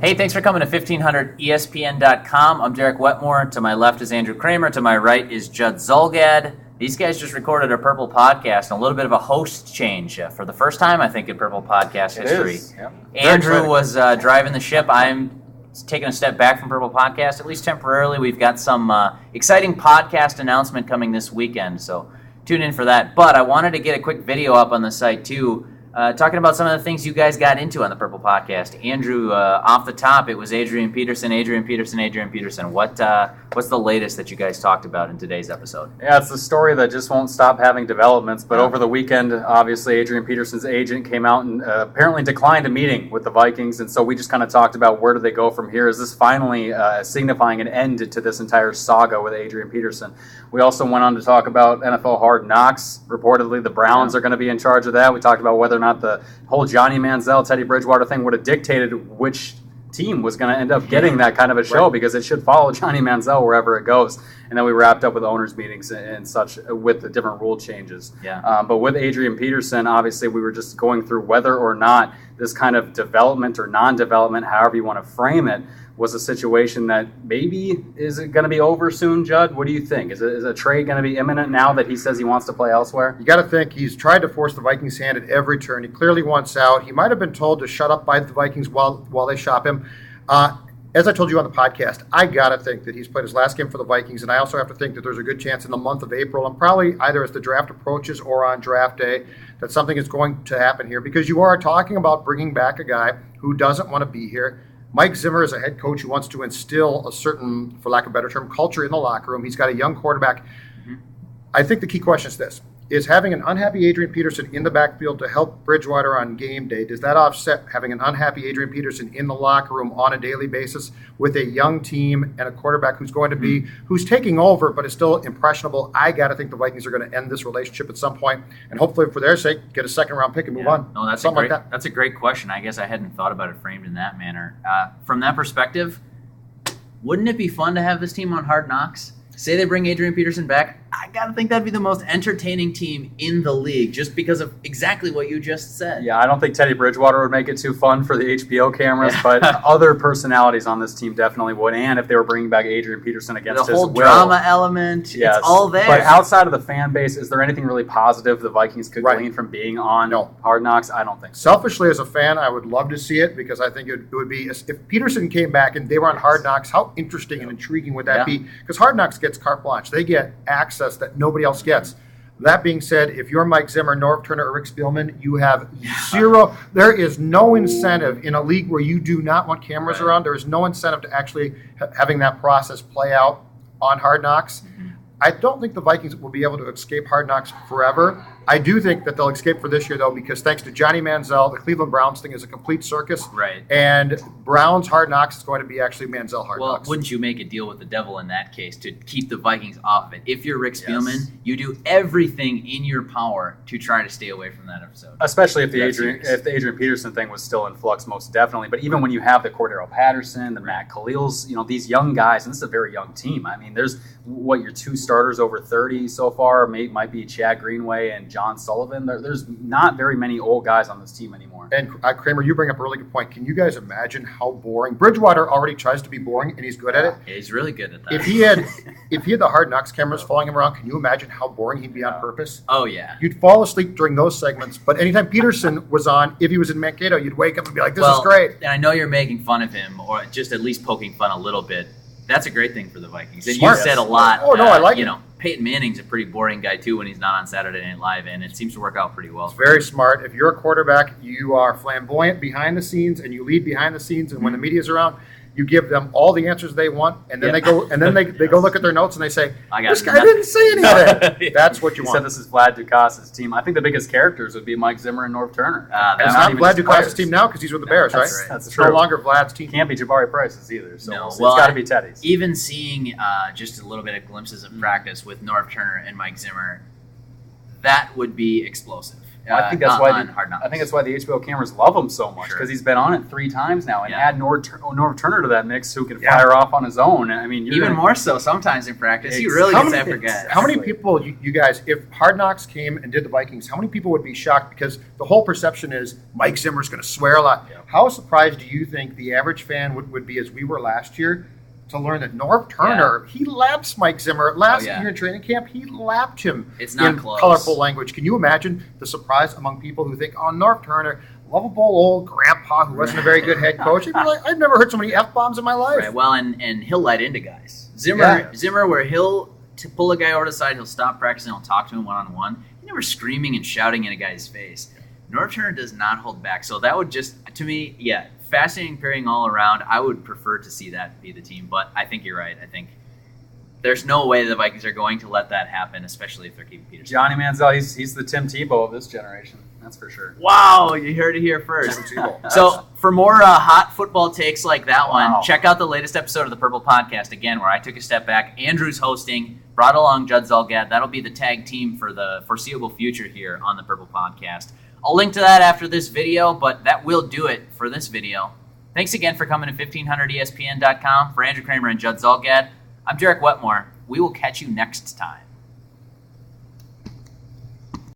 Hey, thanks for coming to 1500ESPN.com. I'm Derek Wetmore. To my left is Andrew Kramer. To my right is Judd Zulgad. These guys just recorded a Purple podcast and a little bit of a host change for the first time, I think, in Purple podcast history. Yep. Andrew was driving the ship. I'm taking a step back from Purple Podcast, at least temporarily. We've got some exciting podcast announcement coming this weekend, so tune in for that. But I wanted to get a quick video up on the site, too, talking about some of the things you guys got into on the Purple Podcast. Andrew, off the top, it was Adrian Peterson. What's the latest that you guys talked about in today's episode? Yeah, it's the story that just won't stop having developments. But over the weekend, obviously, Adrian Peterson's agent came out and apparently declined a meeting with the Vikings. And so we just kind of talked about where do they go from here. Is this finally signifying an end to this entire saga with Adrian Peterson? We also went on to talk about NFL Hard Knocks. Reportedly, the Browns are going to be in charge of that. We talked about whether or not the whole Johnny Manziel, Teddy Bridgewater thing would have dictated which team was going to end up getting that kind of a show, because it should follow Johnny Manziel wherever it goes. And then we wrapped up with owners meetings and such with the different rule changes. But with Adrian Peterson, obviously we were just going through whether or not this kind of development or non-development, however you want to frame it, was a situation that maybe is it going to be over soon, Judd? What do you think? Is a trade going to be imminent now that he says he wants to play elsewhere? You got to think he's tried to force the Vikings' hand at every turn. He clearly wants out. He might have been told to shut up by the Vikings while they shop him. As I told you on the podcast, I got to think that he's played his last game for the Vikings, and I also have to think that there's a good chance in the month of April, and probably either as the draft approaches or on draft day, that something is going to happen here, because you are talking about bringing back a guy who doesn't want to be here. Mike Zimmer is a head coach who wants to instill a certain, for lack of a better term, culture in the locker room. He's got a young quarterback. I think the key question is this. Is having an unhappy Adrian Peterson in the backfield to help Bridgewater on game day, does that offset having an unhappy Adrian Peterson in the locker room on a daily basis with a young team and a quarterback who's going to be, who's taking over but is still impressionable? I got to think the Vikings are going to end this relationship at some point, and hopefully for their sake, get a second-round pick and move on. No, that's a great question. I guess I hadn't thought about it framed in that manner. From that perspective, wouldn't it be fun to have this team on Hard Knocks? Say they bring Adrian Peterson back, I got to think that'd be the most entertaining team in the league, just because of exactly what you just said. Yeah, I don't think Teddy Bridgewater would make it too fun for the HBO cameras, but other personalities on this team definitely would. And if they were bringing back Adrian Peterson against his will. The whole drama element, yes, it's all there. But outside of the fan base, is there anything really positive the Vikings could glean from being on Hard Knocks? I don't think so. Selfishly, as a fan, I would love to see it, because I think it would be, if Peterson came back and they were on Hard Knocks, how interesting and intriguing would that be? Because Hard Knocks gets carte blanche. They get access that nobody else gets. That being said, if you're Mike Zimmer, Norv Turner, or Rick Spielman, you have zero. There is no incentive in a league where you do not want cameras around. There is no incentive to actually having that process play out on Hard Knocks. I don't think the Vikings will be able to escape Hard Knocks forever. I do think that they'll escape for this year, though, because thanks to Johnny Manziel, the Cleveland Browns thing is a complete circus. Right. And Browns Hard Knocks is going to be actually Manziel Hard Knocks. Well, wouldn't you make a deal with the devil in that case to keep the Vikings off of it? If you're Rick Spielman, you do everything in your power to try to stay away from that episode. Especially if the Adrian Peterson thing was still in flux, most definitely. But even when you have the Cordero Patterson, the Matt Khalils, these young guys, and this is a very young team. I mean, there's your two starters over 30 so far might be Chad Greenway and John Sullivan. There's not very many old guys on this team anymore. And Kramer, you bring up a really good point. Can you guys imagine how boring Bridgewater already tries to be boring, and he's good at it? Yeah, he's really good at that. If he had the Hard Knocks cameras following him around, can you imagine how boring he'd be on purpose? Oh yeah, you'd fall asleep during those segments. But anytime Peterson was on, if he was in Mankato, you'd wake up and be like, "This is great." And I know you're making fun of him, or just at least poking fun a little bit. That's a great thing for the Vikings. And Smart. You said a lot. Oh, no, I like it. Peyton Manning's a pretty boring guy, too, when he's not on Saturday Night Live, and it seems to work out pretty well. It's very smart. If you're a quarterback, you are flamboyant behind the scenes, and you lead behind the scenes, and when the media's around, you give them all the answers they want, and then they go look at their notes and they say, "This guy didn't say anything." That's what you want. He said this is Vlad Ducas's team. I think the biggest characters would be Mike Zimmer and Norv Turner. It's not Vlad Ducas's team now because he's with the Bears, right? That's it's true. no longer Vlad's team. Can't be Jabari Price's either. So it's well, got to be Teddy's. Even seeing just a little bit of glimpses of practice with Norv Turner and Mike Zimmer, that would be explosive. I think that's why on Hard Knocks. I think that's why the HBO cameras love him so much, because he's been on it 3 times now, and add Norv Turner to that mix, who can fire off on his own. I mean, even more so sometimes in practice. He really gets after guys. How many people, you guys, if Hard Knocks came and did the Vikings, how many people would be shocked? Because the whole perception is Mike Zimmer's going to swear a lot. Yeah. How surprised do you think the average fan would be, as we were last year, to learn that Norv Turner, he laps Mike Zimmer. Last year in training camp, he lapped him in colorful language. Can you imagine the surprise among people who think, oh, Norv Turner, lovable old grandpa who wasn't a very good head coach? He'd be like, I've never heard so many F-bombs in my life. Right. Well, and he'll light into guys. Zimmer, where he'll pull a guy over to the side, he'll stop practicing, he'll talk to him one-on-one. He's never screaming and shouting in a guy's face. Norv Turner does not hold back. So that would just, to me, fascinating pairing all around. I would prefer to see that be the team, but I think you're right. I think there's no way the Vikings are going to let that happen, especially if they're keeping Peterson. Johnny Manziel, he's the Tim Tebow of this generation. That's for sure. Wow, you heard it here first. So for more hot football takes like that one, check out the latest episode of the Purple Podcast, again, where I took a step back. Andrew's hosting, brought along Judd Zolgad. That'll be the tag team for the foreseeable future here on the Purple Podcast. I'll link to that after this video, but that will do it for this video. Thanks again for coming to 1500ESPN.com. For Andrew Kramer and Judd Zolgad, I'm Jarek Wetmore. We will catch you next time.